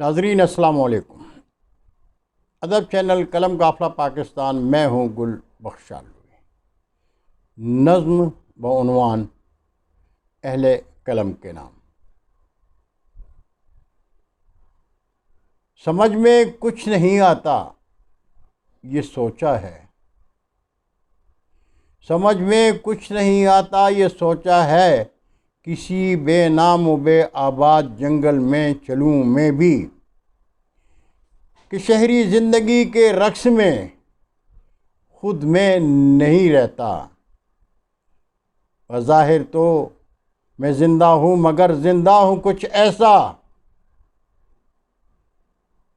ناظرین السلام علیکم۔ ادب چینل قلم قافلہ پاکستان، میں ہوں گل بخشالوی۔ نظم بعنوان اہل قلم کے نام۔ سمجھ میں کچھ نہیں آتا یہ سوچا ہے، سمجھ میں کچھ نہیں آتا یہ سوچا ہے، کسی بے نام و بے آباد جنگل میں چلوں میں بھی، کہ شہری زندگی کے رقص میں خود میں نہیں رہتا۔ بظاہر تو میں زندہ ہوں مگر زندہ ہوں کچھ ایسا،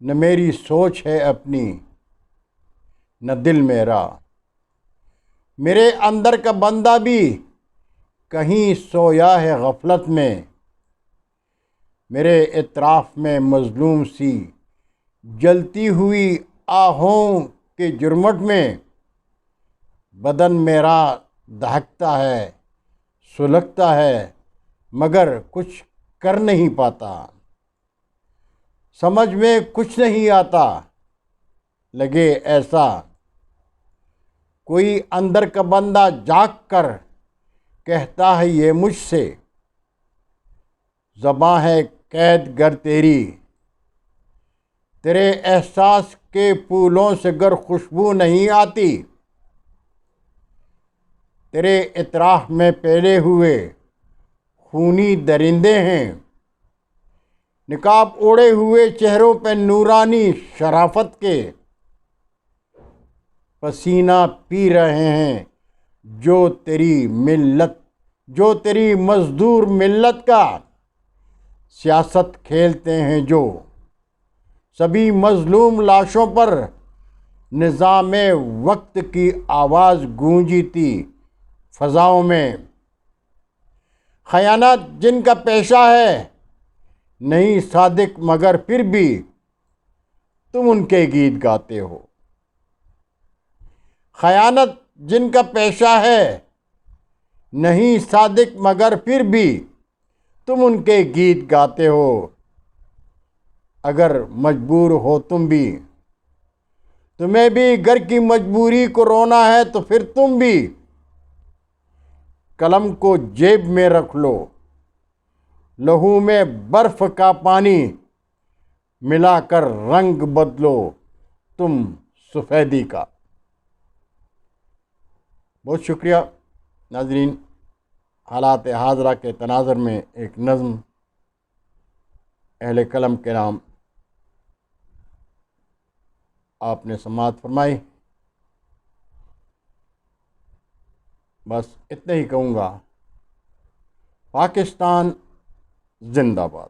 نہ میری سوچ ہے اپنی نہ دل میرا، میرے اندر کا بندہ بھی کہیں سویا ہے غفلت میں، میرے اطراف میں مظلوم سی جلتی ہوئی آہوں کے جرمٹ میں، بدن میرا دہکتا ہے سلگتا ہے مگر کچھ کر نہیں پاتا۔ سمجھ میں کچھ نہیں آتا لگے ایسا، کوئی اندر کا بندہ جاگ کر کہتا ہے یہ مجھ سے، زباں ہے قید گر تیری، تیرے احساس کے پھولوں سے گر خوشبو نہیں آتی، تیرے اطراف میں پھیلے ہوئے خونی درندے ہیں، نقاب اوڑے ہوئے چہروں پہ نورانی شرافت کے، پسینہ پی رہے ہیں جو تیری مزدور ملت کا سیاست کھیلتے ہیں جو، سبھی مظلوم لاشوں پر نظام وقت کی آواز گونجی تھی فضاؤں میں، خیانت جن کا پیشہ ہے نہیں صادق مگر پھر بھی تم ان کے گیت گاتے ہو، خیانت جن کا پیشہ ہے نہیں صادق مگر پھر بھی تم ان کے گیت گاتے ہو، اگر مجبور ہو تم بھی، تمہیں بھی گھر کی مجبوری کو رونا ہے تو پھر تم بھی قلم کو جیب میں رکھ لو، لہو میں برف کا پانی ملا کر رنگ بدلو تم سفیدی کا۔ بہت شکریہ ناظرین۔ حالات حاضرہ کے تناظر میں ایک نظم اہل قلم کے نام آپ نے سماعت فرمائی۔ بس اتنا ہی کہوں گا، پاکستان زندہ باد۔